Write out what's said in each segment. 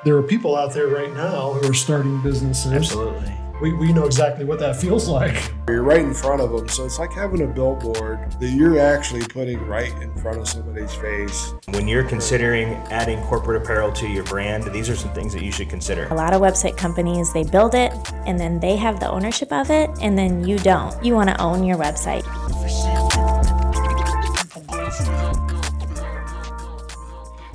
There are people out there right now who are starting businesses. Absolutely. We know exactly what that feels like. You're right in front of them, so it's like having a billboard that you're actually putting right in front of somebody's face. When you're considering adding corporate apparel to your brand, these are some things that you should consider. A lot of website companies, they build it and then they have the ownership of it, and then you don't. You want to own your website.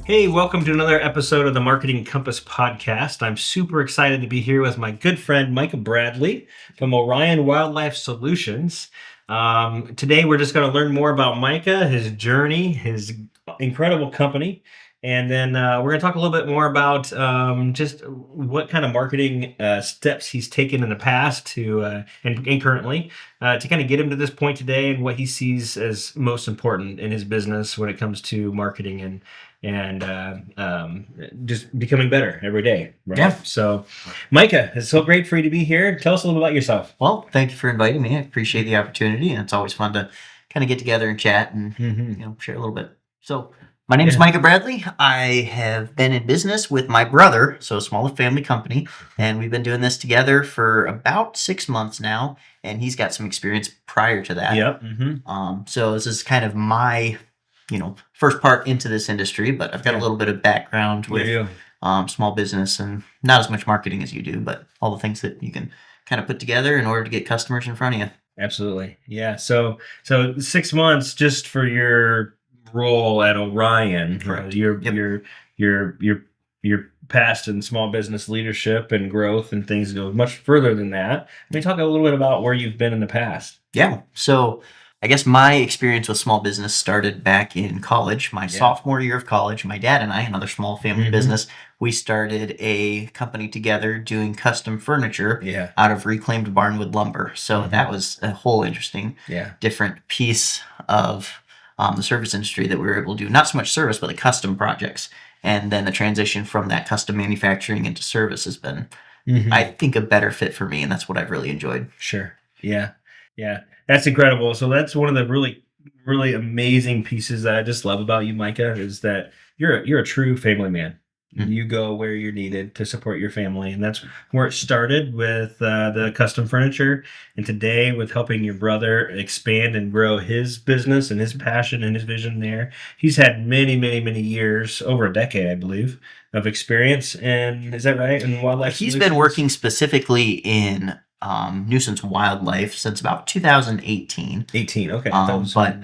Hey, welcome to another episode of the Marketing Compass podcast. I'm super excited to be here with my good friend Micah Bradley from Orion Wildlife Solutions. Today we're just going to learn more about Micah, his journey, his incredible company, and then we're going to talk a little bit more about just what kind of marketing steps he's taken in the past to and currently to kind of get him to this point today, and what he sees as most important in his business when it comes to marketing and just becoming better every day. Right? Yeah. So, Micah, it's so great for you to be here. Tell us a little about yourself. Well, thank you for inviting me. I appreciate the opportunity, and it's always fun to kind of get together and chat and share a little bit. So, my name is Micah Bradley. I have been in business with my brother, so a small family company, and we've been doing this together for about 6 months now, and he's got some experience prior to that. Yep. So this is kind of my first part into this industry, but I've got a little bit of background with small business, and not as much marketing as you do, but all the things that you can kind of put together in order to get customers in front of you. Absolutely. Yeah. So 6 months just for your role at Orion. Correct. Your past in small business leadership and growth and things go much further than that. Let me talk a little bit about where you've been in the past. Yeah. So I guess my experience with small business started back in college. My sophomore year of college, my dad and I, another small family business, we started a company together doing custom furniture out of reclaimed barnwood lumber. So that was a whole interesting, different piece of the service industry that we were able to do. Not so much service, but the custom projects. And then the transition from that custom manufacturing into service has been, I think, a better fit for me. And that's what I've really enjoyed. Sure. Yeah. Yeah. That's incredible. So that's one of the really, really amazing pieces that I just love about you, Micah, is that you're a true family man. You go where you're needed to support your family. And that's where it started with the custom furniture. And today with helping your brother expand and grow his business and his passion and his vision there. He's had many, many, many years, over a decade, I believe, of experience. And is that right? In wildlife He's solutions? been working specifically in nuisance wildlife since about 2018. 18, okay. But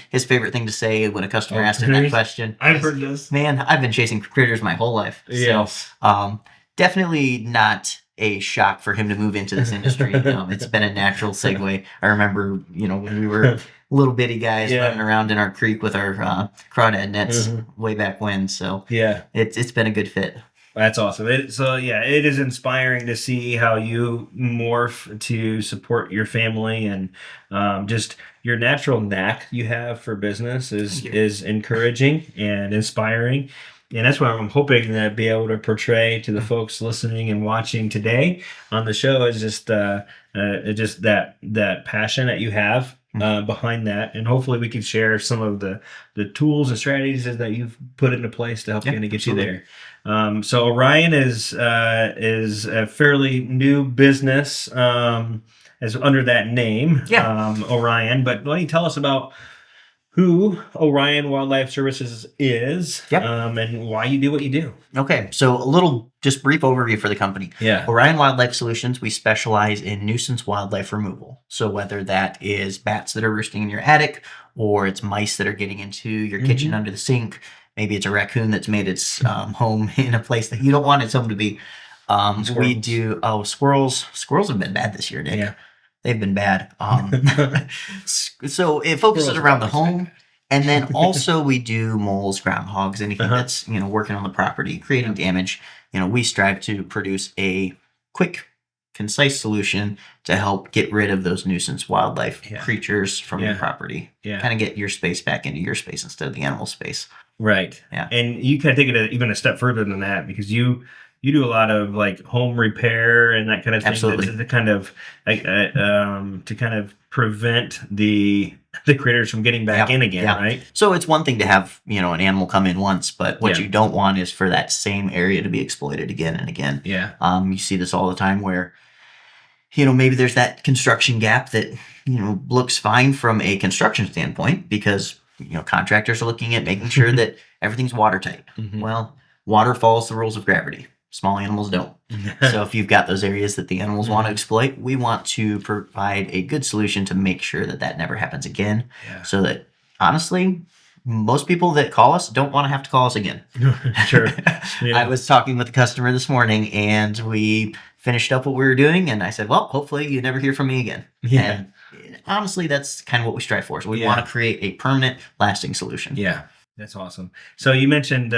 his favorite thing to say when a customer asks him that question, I've heard this. Man, I've been chasing critters my whole life. Yes. So definitely not a shock for him to move into this industry. It's been a natural segue. I remember, when we were little bitty guys running around in our creek with our crawdad nets way back when. So it's been a good fit. That's awesome. It is inspiring to see how you morph to support your family, and just your natural knack you have for business is encouraging and inspiring. And that's what I'm hoping to be able to portray to the folks listening and watching today on the show, is just that passion that you have behind that. And hopefully we can share some of the tools and strategies that you've put into place to help kind of get you there. So Orion is a fairly new business as under that name, Orion. But why don't you tell us about who Orion Wildlife Services is, and why you do what you do? Okay, so a little just brief overview for the company. Yeah. Orion Wildlife Solutions, we specialize in nuisance wildlife removal. So whether that is bats that are roosting in your attic, or it's mice that are getting into your kitchen under the sink, maybe it's a raccoon that's made its home in a place that you don't want its home to be. We do, squirrels. Squirrels have been bad this year, Nick. Yeah. They've been bad. So it focuses around the home. And then also we do moles, groundhogs, anything that's, working on the property, creating damage. We strive to produce a quick, concise solution to help get rid of those nuisance wildlife creatures from your property. Yeah. Kind of get your space back into your space instead of the animal space. Right. Yeah. And you kind of take it even a step further than that, because you do a lot of like home repair and that kind of thing. Absolutely. To kind of prevent the the critters from getting back Yeah, in again, yeah. right? So it's one thing to have, an animal come in once, but what Yeah. you don't want is for that same area to be exploited again and again. Yeah. You see this all the time where, maybe there's that construction gap that, looks fine from a construction standpoint because, contractors are looking at making sure that everything's watertight. Mhm. Well, water follows the rules of gravity. Small animals don't. So if you've got those areas that the animals want to exploit, we want to provide a good solution to make sure that that never happens again. Yeah. So that, honestly, most people that call us don't want to have to call us again. Sure. Yeah. I was talking with a customer this morning and we finished up what we were doing and I said, well, hopefully you never hear from me again. Yeah. And honestly, that's kind of what we strive for. So we Yeah. want to create a permanent, lasting solution. Yeah. That's awesome. So you mentioned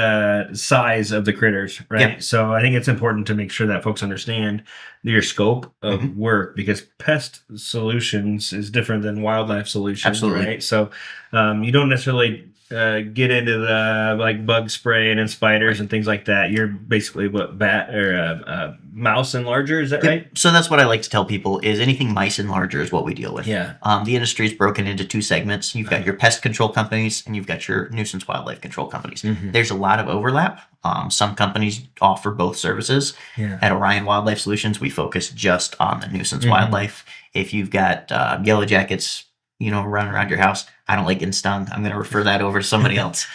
size of the critters, right? Yeah. So I think it's important to make sure that folks understand your scope of work because pest solutions is different than wildlife solutions, Absolutely. right? So you don't necessarily get into the like bug spraying and spiders and things like that. You're basically what bat or mouse enlarger, is that right? So that's what I like to tell people is anything mice enlarger is what we deal with. Yeah. The industry is broken into two segments. You've got your pest control companies and you've got your nuisance wildlife control companies. Mhm. There's a lot of overlap. Some companies offer both services. Yeah. At Orion Wildlife Solutions, we focus just on the nuisance Mhm. wildlife. If you've got yellow jackets, running around your house, I don't like getting stung. I'm going to refer that over to somebody else.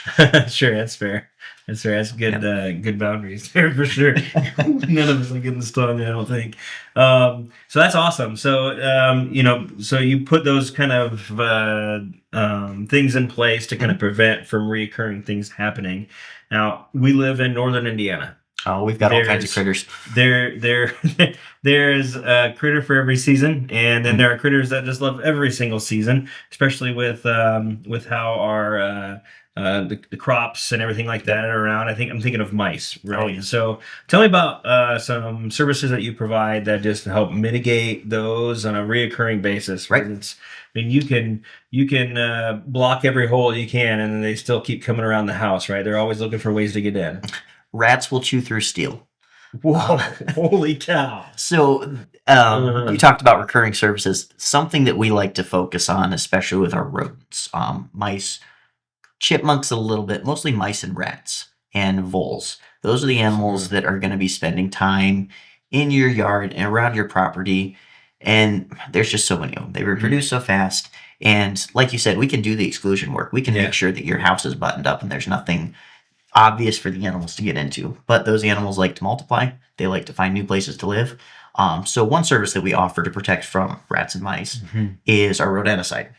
Sure, that's fair. That's fair. That's good. Good boundaries there for sure. None of us are getting stung, I don't think. So that's awesome. So so you put those kind of things in place to kind of prevent from reoccurring things happening. Now we live in northern Indiana. Oh, we've got all kinds of critters. There's a critter for every season, and then there are critters that just love every single season, especially with how our the crops and everything like that are around. I'm thinking of mice, right? Oh, yeah. So tell me about some services that you provide that just help mitigate those on a reoccurring basis. Right. You can block every hole you can, and then they still keep coming around the house, right? They're always looking for ways to get in. Rats will chew through steel. Whoa! Holy cow! So you talked about recurring services. Something that we like to focus on, especially with our rodents, mice, chipmunks a little bit, mostly mice and rats and voles. Those are the animals that are going to be spending time in your yard and around your property. And there's just so many of them. They reproduce so fast. And like you said, we can do the exclusion work. We can make sure that your house is buttoned up and there's nothing obvious for the animals to get into. But those animals like to multiply. They like to find new places to live. So one service that we offer to protect from rats and mice is our rodenticide.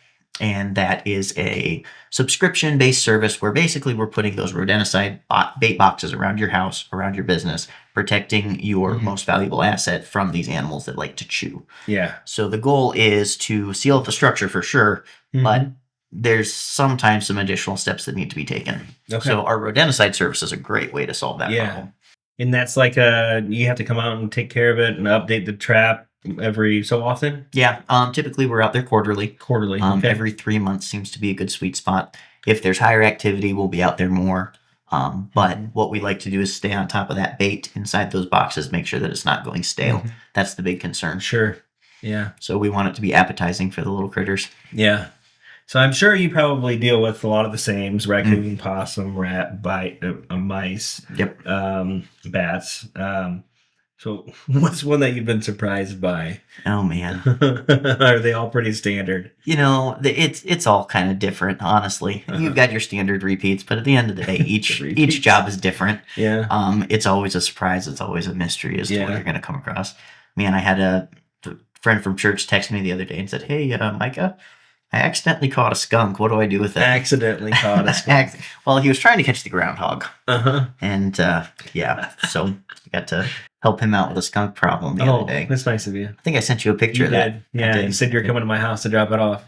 And that is a subscription-based service where basically we're putting those rodenticide bait boxes around your house, around your business, protecting your most valuable asset from these animals that like to chew. Yeah. So the goal is to seal up the structure for sure, but there's sometimes some additional steps that need to be taken. Okay. So our rodenticide service is a great way to solve that problem. And that's like you have to come out and take care of it and update the trap every so often? Yeah. Typically we're out there quarterly. Quarterly. Okay. Every 3 months seems to be a good sweet spot. If there's higher activity, we'll be out there more. But what we like to do is stay on top of that bait inside those boxes, make sure that it's not going stale. That's the big concern. Sure. Yeah. So we want it to be appetizing for the little critters. Yeah. So I'm sure you probably deal with a lot of the sames: raccoon, possum, rat, mice, bats. So what's one that you've been surprised by? Oh man. Are they all pretty standard? It's all kind of different, honestly. You've got your standard repeats, but at the end of the day, each job is different. Yeah. It's always a surprise. It's always a mystery as to what you're going to come across. Man, I had a friend from church text me the other day and said, "Hey, Micah, I accidentally caught a skunk. What do I do with it?" Accidentally caught a skunk. Well, he was trying to catch the groundhog. And so I got to help him out with a skunk problem the other day. That's nice of you. I think I sent you a picture of that. Yeah, you said you're coming to my house to drop it off.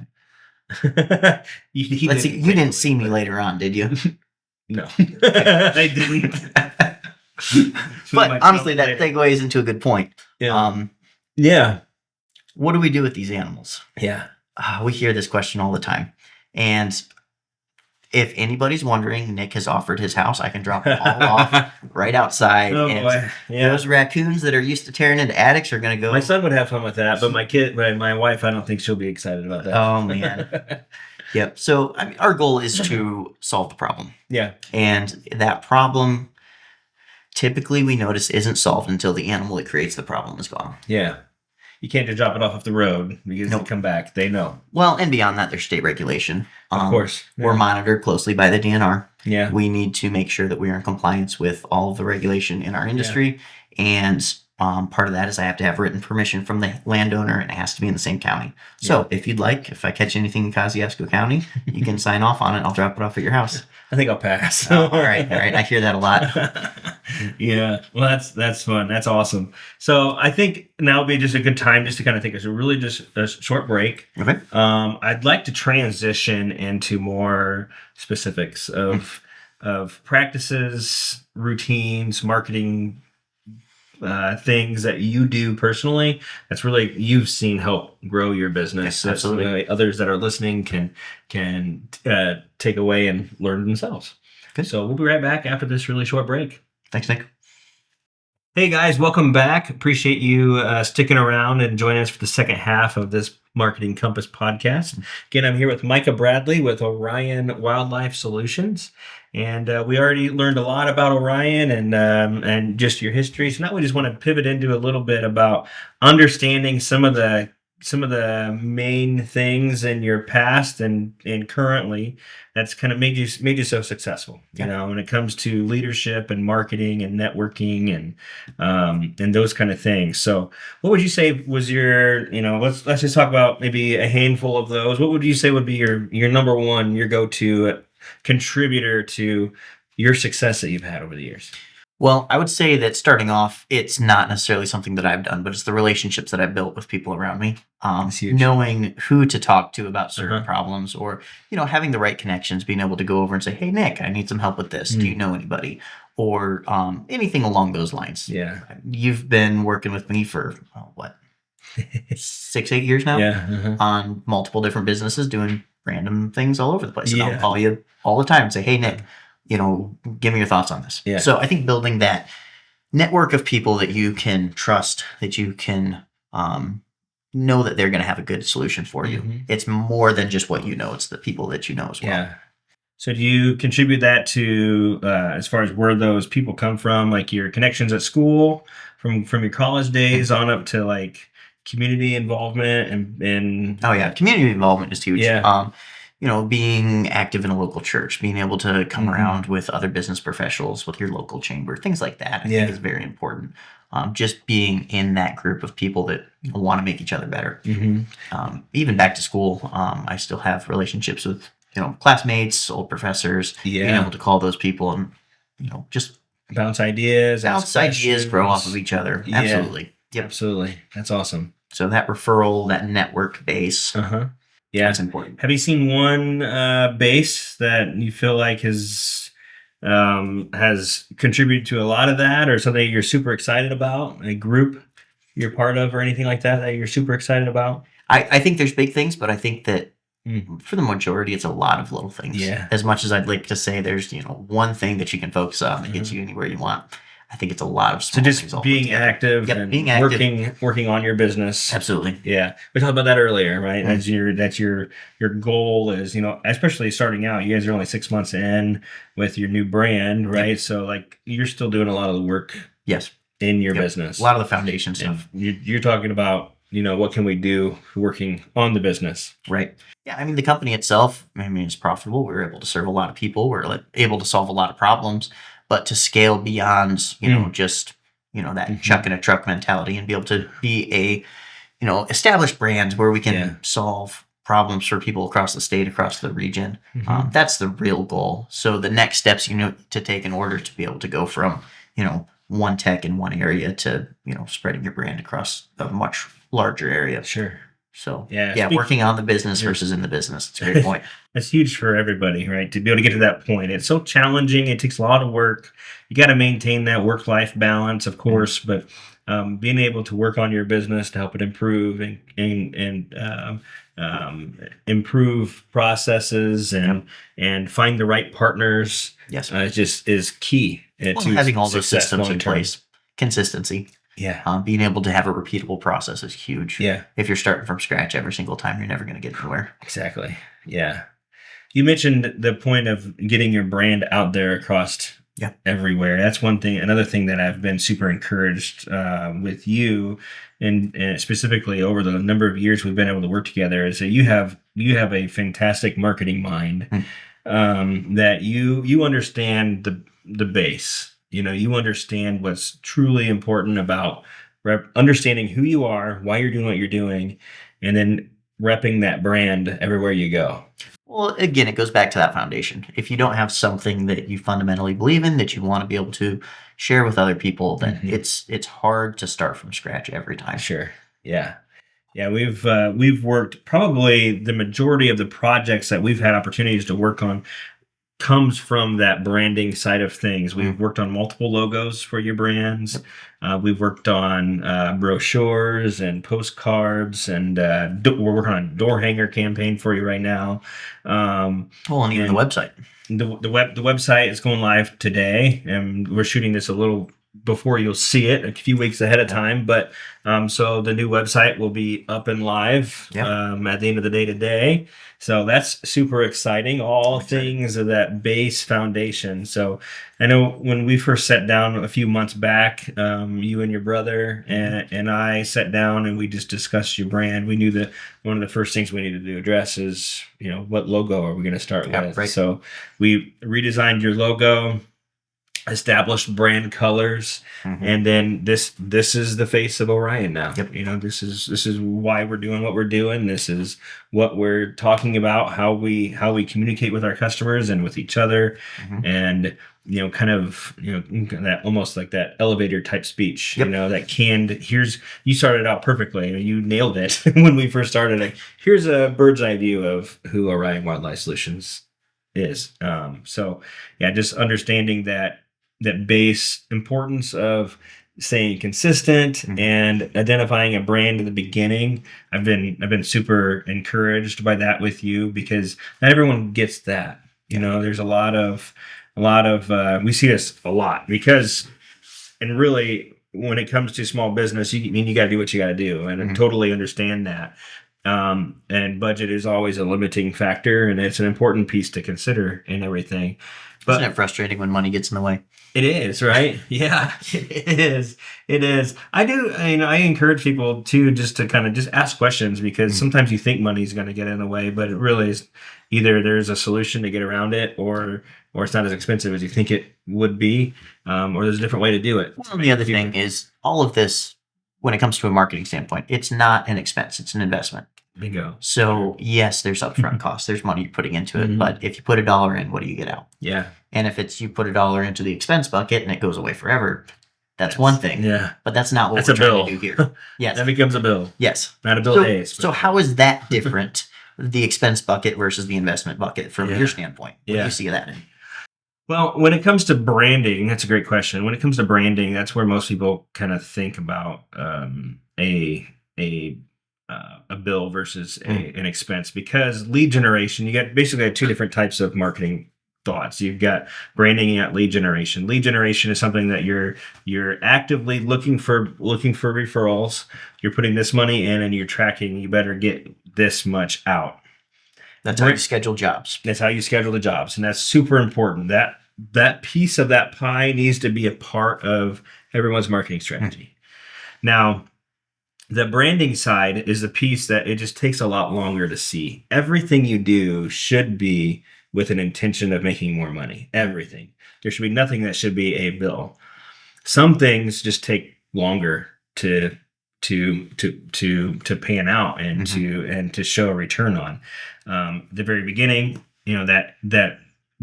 You didn't see me later on, did you? No, I didn't. But honestly, that segues into a good point. Yeah. What do we do with these animals? Yeah. We hear this question all the time. And if anybody's wondering, Nick has offered his house. I can drop them all off right outside. Oh, and boy. Yeah. those raccoons that are used to tearing into attics are going to go. My son would have fun with that, but my wife, I don't think she'll be excited about that. Oh, man. Yep. So I mean, our goal is to solve the problem. Yeah. And that problem, typically we notice, isn't solved until the animal that creates the problem is gone. Yeah. You can't just drop it off the road because they come back. They know. Well, and beyond that, there's state regulation. Of course. We're monitored closely by the DNR. Yeah. We need to make sure that we are in compliance with all of the regulation in our industry. And part of that is I have to have written permission from the landowner, and it has to be in the same county. So if you'd like, if I catch anything in Kosciuszko County, you can sign off on it. I'll drop it off at your house. I think I'll pass. All right. I hear that a lot. Yeah. Well, that's fun. That's awesome. So I think now would be just a good time just to kind of take a short break. Okay. I'd like to transition into more specifics of practices, routines, marketing things that you do personally that's really you've seen help grow your business. Yes, absolutely. That others that are listening can take away and learn themselves. Good. So we'll be right back after this really short break. Thanks, Nick. Hey guys, welcome back. Appreciate you sticking around and joining us for the second half of this Marketing Compass podcast. Again, I'm here with Micah Bradley with Orion Wildlife Solutions. And we already learned a lot about Orion and just your history. So now we just want to pivot into a little bit about understanding some of the main things in your past and currently that's kind of made you so successful. You know, when it comes to leadership and marketing and networking and those kind of things. So, what would you say was your let's just talk about maybe a handful of those. What would you say would be your number one, your go-to contributor to your success that you've had over the years? Well, I would say that starting off, it's not necessarily something that I've done, but it's the relationships that I've built with people around me. Knowing who to talk to about certain problems, or having the right connections, being able to go over and say, "Hey, Nick, I need some help with this. Do you know anybody?" Or anything along those lines. Yeah, you've been working with me for 6-8 years now. Yeah, on multiple different businesses, doing random things all over the place. And I'll call you all the time and say, "Hey, Nick, give me your thoughts on this." Yeah. So I think building that network of people that you can trust, that you can know that they're going to have a good solution for you. It's more than just what you know. It's the people that you know as well. Yeah. So do you contribute that to as far as where those people come from, like your connections at school, from your college days on up to like community involvement and Oh yeah, community involvement is huge. Yeah. Being active in a local church, being able to come around with other business professionals, with your local chamber, things like that, I think is very important. Just being in that group of people that want to make each other better. Even back to school, I still have relationships with classmates, old professors. Being able to call those people and just bounce ideas, grow off of each other. Yeah. Absolutely. Yep. Absolutely. That's awesome. So that referral, that network base, yeah, that's important. Have you seen one base that you feel like has contributed to a lot of that, or something you're super excited about? A group you're part of, or anything like that you're super excited about? I think there's big things, but I think that for the majority, it's a lot of little things. Yeah. As much as I'd like to say there's one thing that you can focus on that gets you anywhere you want, I think it's a lot of small things. So just being active and being active. working on your business. Absolutely. Yeah. We talked about that earlier, right? That's your goal is, especially starting out, you guys are only 6 months in with your new brand, right? Yep. So like you're still doing a lot of the work in your business. A lot of the foundation stuff. You're talking about, what can we do working on the business? Right. Yeah. I mean, the company itself, it's profitable. We're able to serve a lot of people. We're able to solve a lot of problems. But to scale beyond, just, that chuck in a truck mentality and be able to be a, established brand where we can solve problems for people across the state, across the region. That's the real goal. So the next steps to take in order to be able to go from, one tech in one area to, spreading your brand across a much larger area. Sure. So working on the business versus in the business. It's a great point. That's huge for everybody, right? To be able to get to that point. It's so challenging. It takes a lot of work. You got to maintain that work-life balance, of course, but being able to work on your business to help it improve and improve processes and find the right partners. Yes, is key. To having all those systems in long-term. place, consistency. Yeah. Being able to have a repeatable process is huge. Yeah. If you're starting from scratch every single time, you're never going to get anywhere. Exactly. Yeah. You mentioned the point of getting your brand out there across everywhere. That's one thing. Another thing that I've been super encouraged with you, and specifically over the number of years we've been able to work together, is that you have a fantastic marketing mind. That you understand the base. You understand what's truly important about understanding who you are, why you're doing what you're doing, and then repping that brand everywhere you go. Well, again, it goes back to that foundation. If you don't have something that you fundamentally believe in that you want to be able to share with other people, then it's hard to start from scratch every time. Sure. Yeah. Yeah, we've worked, probably the majority of the projects that we've had opportunities to work on comes from that branding side of things. We've worked on multiple logos for your brands. We've worked on brochures and postcards, and we're working on a door hanger campaign for you right now. And even the website. The website is going live today, and we're shooting this a little before you'll see it, a few weeks ahead of time. But so the new website will be up and live at the end of the day today. So that's super exciting. All things of that base foundation. So I know when we first sat down a few months back, you and your brother and I sat down and we just discussed your brand. We knew that one of the first things we needed to address is, what logo are we going to start with? Right. So we redesigned your logo, established brand colors, and then this is the face of Orion now. This is why we're doing what we're doing. This is what we're talking about, how we communicate with our customers and with each other, and that almost like that elevator type speech. That canned. You started out perfectly. You nailed it when we first started. Like, here's a bird's eye view of who Orion Wildlife Solutions is. Just understanding that base importance of staying consistent and identifying a brand in the beginning. I've been super encouraged by that with you, because not everyone gets that. There's a lot of we see this a lot, and really when it comes to small business, you got to do what you got to do, and I totally understand that. And budget is always a limiting factor, and it's an important piece to consider in everything. But isn't it frustrating when money gets in the way? It is, right? Yeah, it is. It is. I encourage people to just ask questions, because sometimes you think money's going to get in the way, but it really is either there's a solution to get around it, or it's not as expensive as you think it would be, or there's a different way to do it. Well, the other thing is, all of this, when it comes to a marketing standpoint, it's not an expense, it's an investment. Bingo. So yes, there's upfront costs, there's money you're putting into it, but if you put $1 in, what do you get out? Yeah. And if it's you put $1 into the expense bucket and it goes away forever, that's one thing. Yeah. But that's not what we're trying to do here. Yes. That becomes a bill. Yes. Not a bill A. So how is that different, the expense bucket versus the investment bucket from your standpoint? What do you see that in? Well, when it comes to branding, that's a great question. When it comes to branding, that's where most people kind of think about a bill versus an expense, because lead generation, you got basically two different types of marketing thoughts. You've got branding and you got lead generation. Lead generation is something that you're actively looking for referrals. You're putting this money in and you're tracking, you better get this much out. That's how you schedule jobs. That's how you schedule the jobs. And that's super important. That piece of that pie needs to be a part of everyone's marketing strategy. Now, the branding side is the piece that it just takes a lot longer to see. Everything you do should be with an intention of making more money. Everything. There should be nothing that should be a bill. Some things just take longer to pan out and to show a return on. The very beginning, that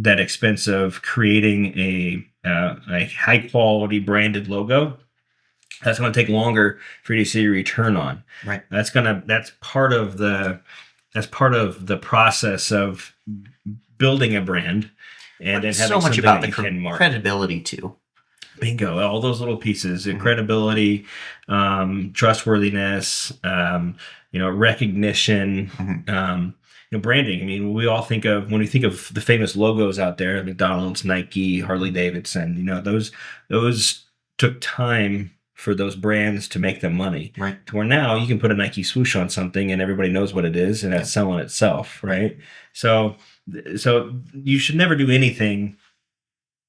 expense of creating a high quality branded logo, that's going to take longer for you to see a return on. Right. That's part of the process of building a brand, and then having so much something about that the you can market. credibility too. Bingo! All those little pieces: credibility, trustworthiness, recognition. Branding. I mean, we all think of, when we think of the famous logos out there, McDonald's, Nike, Harley Davidson. Those took time for those brands to make them money. Right. To where now you can put a Nike swoosh on something and everybody knows what it is and that's selling itself, right? So you should never do anything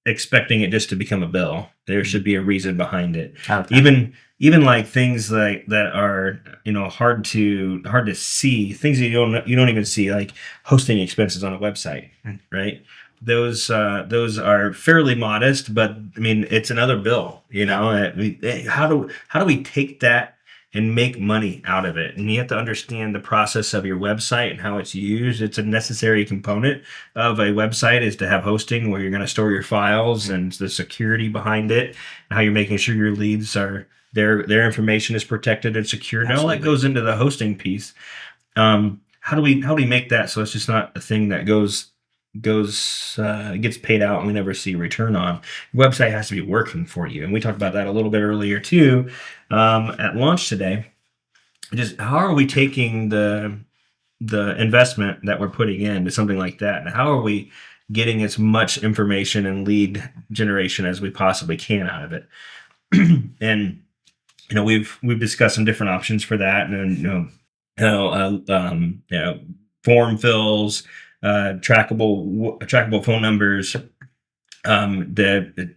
expecting it just to become a bill. There should be a reason behind it. Okay. Even like things like that are, hard to see, things that you don't even see, like hosting expenses on a website, right? Those are fairly modest, but I mean it's another bill. How do we take that and make money out of it? And you have to understand the process of your website and how it's used. It's a necessary component of a website is to have hosting where you're going to store your files and the security behind it, and how you're making sure your leads are their information is protected and secure. And all that goes into the hosting piece. How do we make that so it's just not a thing that gets paid out and we never see a return on? Your website has to be working for you, and we talked about that a little bit earlier too at launch today. Just how are we taking the investment that we're putting into something like that, and how are we getting as much information and lead generation as we possibly can out of it? And we've discussed some different options for that, and form fills, trackable phone numbers, the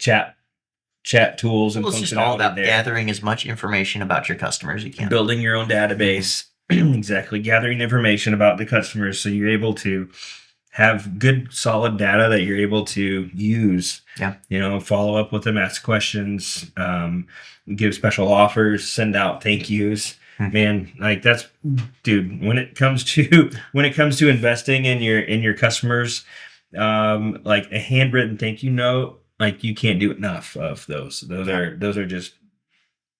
chat tools, and Well, it's just all about gathering as much information about your customers as you can. Building your own database, exactly. Gathering information about the customers so you're able to have good, solid data that you're able to use. Yeah. Follow up with them, ask questions, give special offers, send out thank yous. Man, like that's, dude, when it comes to investing in your customers, like a handwritten thank you note, like you can't do enough of those. Those are just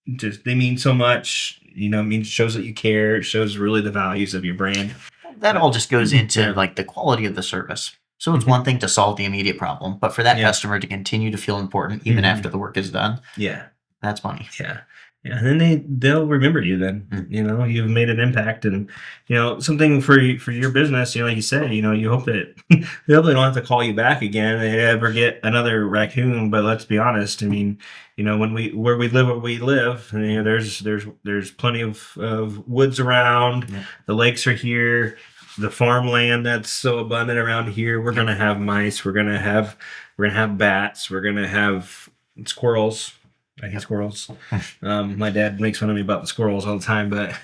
they mean so much. It shows that you care. It shows really the values of your brand. That all just goes into like the quality of the service. So it's one thing to solve the immediate problem, but for that customer to continue to feel important even after the work is done, that's money. Yeah, and then they'll remember you. Then you've made an impact, and something for your business. Like you said, you hope that they don't have to call you back again. They ever get another raccoon. But let's be honest. I mean, where we live, there's plenty of woods around. Yeah. The lakes are here. The farmland that's so abundant around here. We're gonna have mice. We're gonna have bats. We're gonna have squirrels. I hate squirrels. My dad makes fun of me about the squirrels all the time, but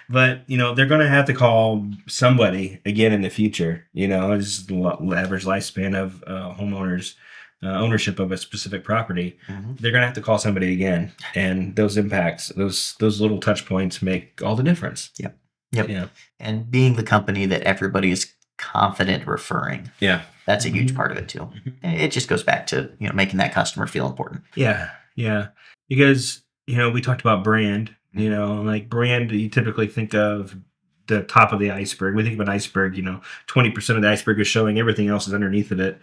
but they're going to have to call somebody again in the future. It's the average lifespan of homeowners ownership of a specific property. They're going to have to call somebody again, and those impacts, those little touch points, make all the difference. Yep. Yeah. And being the company that everybody is confident referring. Yeah. That's a huge part of it too. It just goes back to, making that customer feel important. Yeah. Yeah. Because, we talked about brand, like brand, you typically think of the top of the iceberg. We think of an iceberg, 20% of the iceberg is showing, everything else is underneath of it.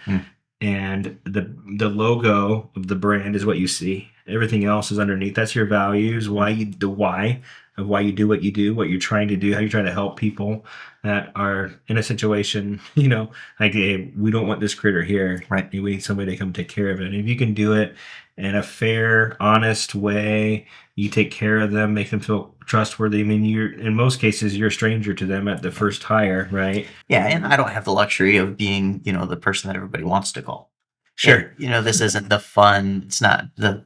And the logo of the brand is what you see. Everything else is underneath. That's your values, why you do what you do, what you're trying to do, how you're trying to help people that are in a situation, like, hey, we don't want this critter here. Right. We need somebody to come take care of it. And if you can do it in a fair, honest way, you take care of them, make them feel trustworthy. I mean, in most cases, you're a stranger to them at the first hire, right? Yeah, and I don't have the luxury of being, the person that everybody wants to call. Sure. And, this isn't the fun. It's not the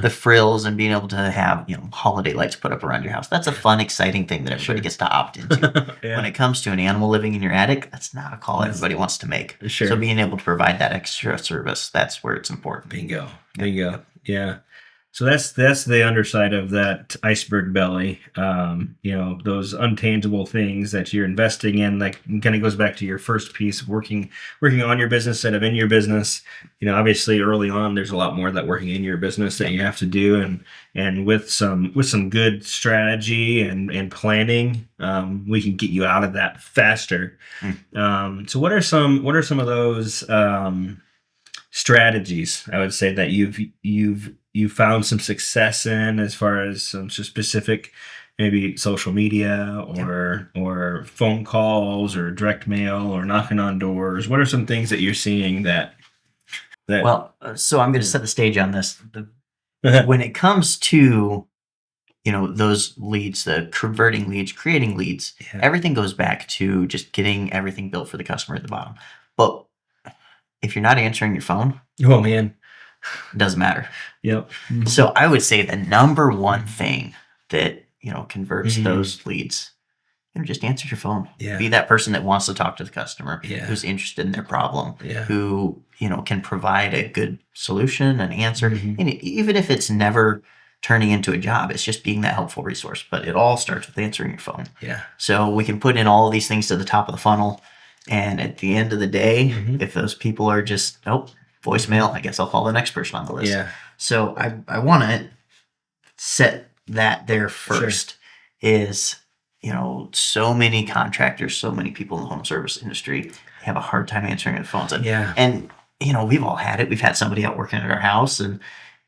frills and being able to have, holiday lights put up around your house. That's a fun, exciting thing that everybody gets to opt into. When it comes to an animal living in your attic, that's not a call everybody wants to make. Sure. So being able to provide that extra service, that's where it's important. Bingo. Yeah. So that's the underside of that iceberg belly. Those untangible things that you're investing in, like, kind of goes back to your first piece, working on your business instead of in your business. Obviously early on, there's a lot more that working in your business that you have to do, and with some good strategy and planning, we can get you out of that faster. So what are some of those strategies, I would say, that you've found some success in, as far as some specific, maybe social media or phone calls or direct mail or knocking on doors? What are some things that you're seeing that Well, so I'm going to set the stage on this. when it comes to, those leads, the converting leads, creating leads, Yeah. everything goes back to just getting everything built for the customer at the bottom. But if you're not answering your phone, Oh man. it doesn't matter. Yep. So I would say the number one thing that, converts those leads, just answer your phone. Yeah. Be that person that wants to talk to the customer, Yeah. who's interested in their problem, Yeah. who, can provide a good solution, an answer. Mhm. And even if it's never turning into a job, it's just being that helpful resource. But it all starts with answering your phone. Yeah. So we can put in all of these things to the top of the funnel. And at the end of the day, Mhm. if those people are just, voicemail, I guess I'll call the next person on the list. Yeah. So I want to set that there first. Is, so many contractors, so many people in the home service industry have a hard time answering their phones. And we've all had it. We've had somebody out working at our house and,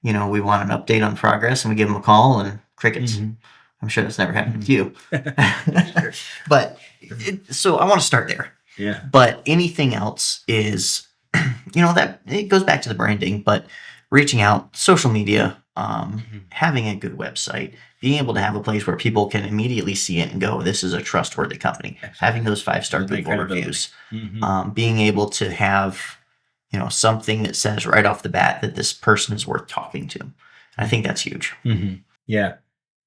we want an update on progress and we give them a call and crickets. Mhm. I'm sure that's never happened with you. But so I want to start there. Yeah. But anything else is, that it goes back to the branding, but reaching out, social media, having a good website, being able to have a place where people can immediately see it and go, this is a trustworthy company. Absolutely. Having those 5-star Building Google credibility. reviews, Mhm. being able to have, something that says right off the bat that this person is worth talking to. I think that's huge. Mhm. Yeah.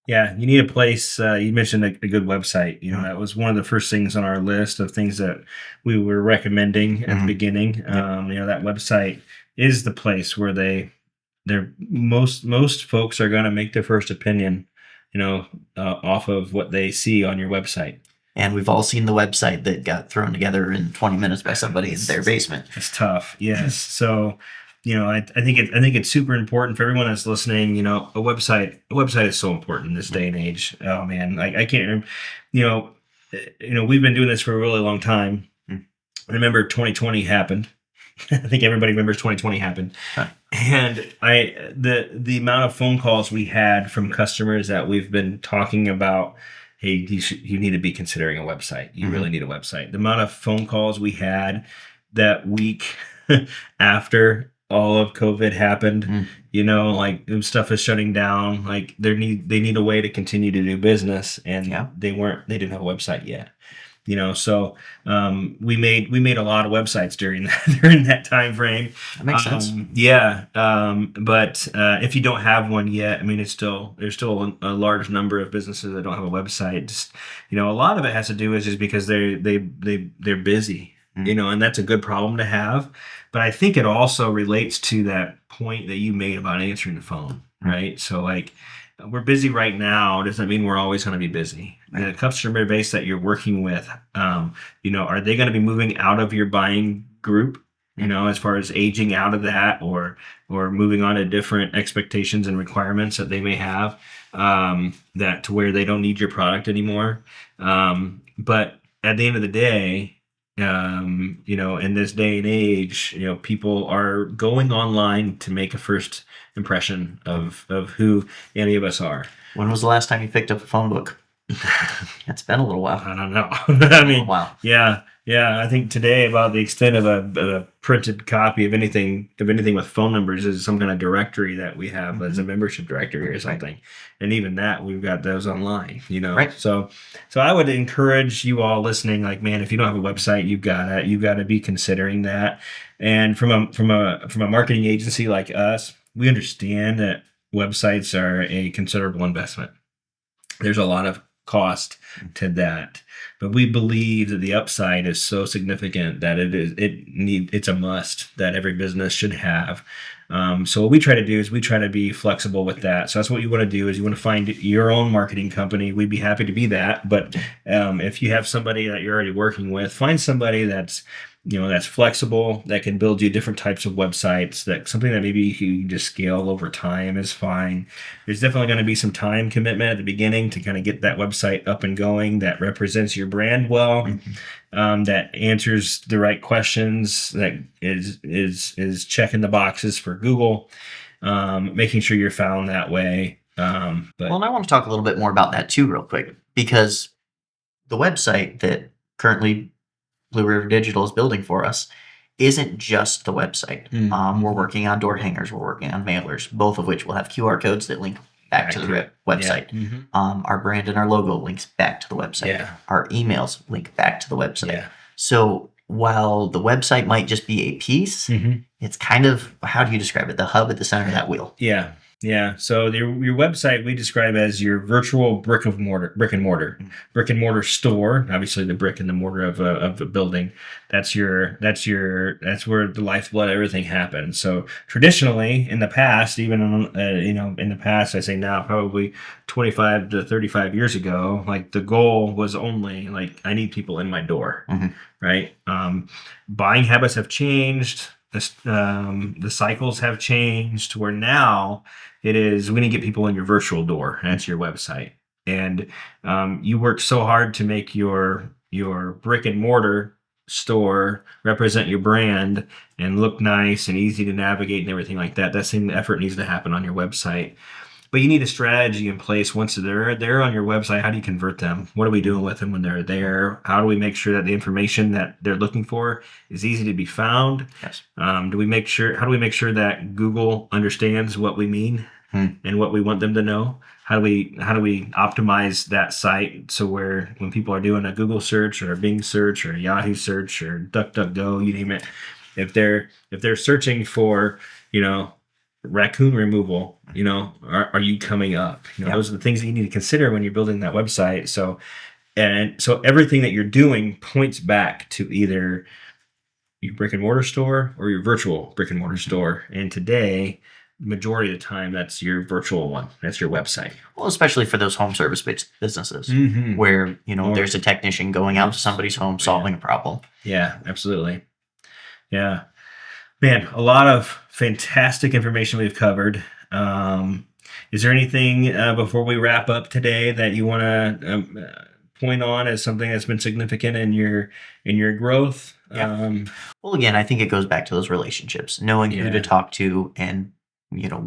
Yeah. You need a place. You mentioned a good website. That was one of the first things on our list of things that we were recommending at the beginning. That website is the place where most folks are going to make their first opinion, off of what they see on your website. And we've all seen the website that got thrown together in 20 minutes by somebody in their basement. It's tough. Yes. So, I think it's super important for everyone that's listening. A website is so important in this day and age. Oh man, I can't remember. We've been doing this for a really long time. I remember 2020 happened. I think everybody remembers 2020 happened. Huh. And the amount of phone calls we had from customers that we've been talking about, hey, you need to be considering a website. You really need a website. The amount of phone calls we had that week after all of COVID happened, stuff is shutting down. Like they need a way to continue to do business, and they didn't have a website yet. So we made a lot of websites during that time frame. That makes sense. But if you don't have one yet, I mean, there's still a large number of businesses that don't have a website. Just, a lot of it has to do is just because they're busy, and that's a good problem to have. But I think it also relates to that point that you made about answering the phone, right? So like, we're busy right now doesn't mean we're always going to be busy. The customer base that you're working with, are they going to be moving out of your buying group, as far as aging out of that or moving on to different expectations and requirements that they may have, that to where they don't need your product anymore. But at the end of the day, in this day and age, people are going online to make a first impression of who any of us are. When was the last time you picked up a phone book? It's been a little while. I don't know. I mean, Wow. Yeah. I think today about the extent of a printed copy of anything with phone numbers is some kind of directory that we have as a membership directory or something. And even that, we've got those online, Right. So I would encourage you all listening, like, man, if you don't have a website, you've got to be considering that. And from a marketing agency like us, we understand that websites are a considerable investment. There's a lot of cost to that, but we believe that the upside is so significant that it's a must that every business should have. So what we try to do is we try to be flexible with that. So that's what you want to do is you want to find your own marketing company. We'd be happy to be that. But if you have somebody that you're already working with, find somebody that's flexible, that can build you different types of websites, that something that maybe you can just scale over time is fine. There's definitely going to be some time commitment at the beginning to kind of get that website up and going that represents your brand well, that answers the right questions, that is checking the boxes for Google, making sure you're found that way. And I want to talk a little bit more about that too, real quick, because the website that currently Blue River Digital is building for us isn't just the website. Mm. We're working on door hangers. We're working on mailers, both of which will have QR codes that link back to the website. Yeah. Mm-hmm. Our brand and our logo links back to the website. Yeah. Our emails link back to the website. Yeah. So while the website might just be a piece, it's kind of, how do you describe it? The hub at the center of that wheel. Yeah. Yeah. So your website we describe as your virtual brick and mortar store. Obviously, the brick and the mortar of a building. That's where the lifeblood of everything happens. So traditionally, in the past, even in the past, I say now probably 25 to 35 years ago, like the goal was only like I need people in my door, right? Buying habits have changed. The cycles have changed to where now it is we need to get people in your virtual door. That's your website. And you work so hard to make your brick and mortar store represent your brand and look nice and easy to navigate and everything like that. That same effort needs to happen on your website. But you need a strategy in place once they're there on your website. How do you convert them? What are we doing with them when they're there? How do we make sure that the information that they're looking for is easy to be found? Yes. How do we make sure that Google understands what we mean and what we want them to know? How do we optimize that site so where when people are doing a Google search or a Bing search or a Yahoo search or DuckDuckGo, you name it, if they're searching for, raccoon removal, are you coming up? Those are the things that you need to consider when you're building that website. So everything that you're doing points back to either your brick and mortar store or your virtual brick and mortar store. And today, majority of the time, that's your virtual one. That's your website. Well, especially for those home service businesses where, there's a technician going out to somebody's home solving a problem. Yeah, absolutely. Yeah. Man, a lot of fantastic information we've covered. Is there anything before we wrap up today that you want to point on as something that's been significant in your growth? Yeah. Well, again, I think it goes back to those relationships, knowing who to talk to and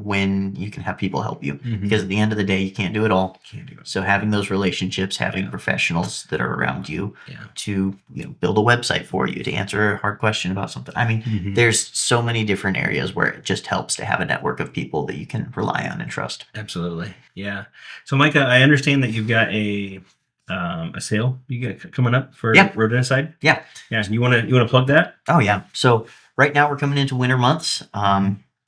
when you can have people help you, because at the end of the day, you can't do it all. So having those relationships, having professionals that are around you to build a website for you, to answer a hard question about something. I mean, there's so many different areas where it just helps to have a network of people that you can rely on and trust. Absolutely. Yeah. So Micah, I understand that you've got a sale you got coming up for rodenticide. Yeah. You want to plug that? Oh yeah. So right now we're coming into winter months.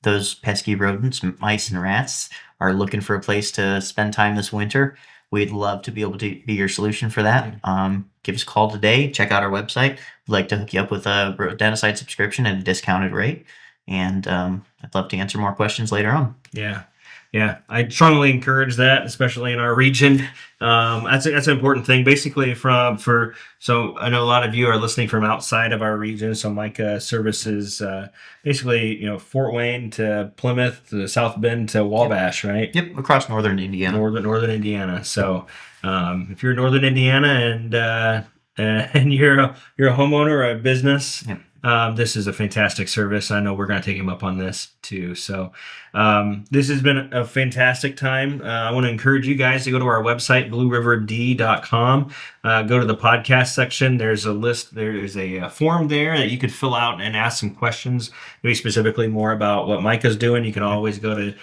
Those pesky rodents, mice and rats, are looking for a place to spend time this winter. We'd love to be able to be your solution for that. Give us a call today. Check out our website. We'd like to hook you up with a rodenticide subscription at a discounted rate. And I'd love to answer more questions later on. Yeah, I strongly encourage that, especially in our region. That's an important thing. Basically, so I know a lot of you are listening from outside of our region. So Micah services basically Fort Wayne to Plymouth to South Bend to Wabash, right? Yep, across northern Indiana. Northern Indiana. So if you're in northern Indiana and you're a homeowner or a business. Yep. This is a fantastic service. I know we're going to take him up on this too. So this has been a fantastic time. I want to encourage you guys to go to our website, blueriverd.com. Go to the podcast section. There's a list. There's a form there that you could fill out and ask some questions, maybe specifically more about what Micah's doing. You can always go to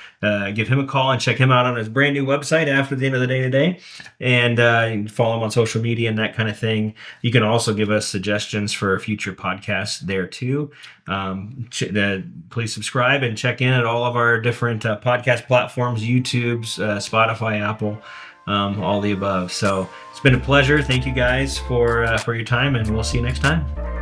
give him a call and check him out on his brand new website after the end of the day today. And you can follow him on social media and that kind of thing. You can also give us suggestions for future podcasts there too. Please subscribe and check in at all of our different podcast platforms, YouTube's, Spotify, Apple, all the above. So it's been a pleasure. Thank you guys for your time, and we'll see you next time.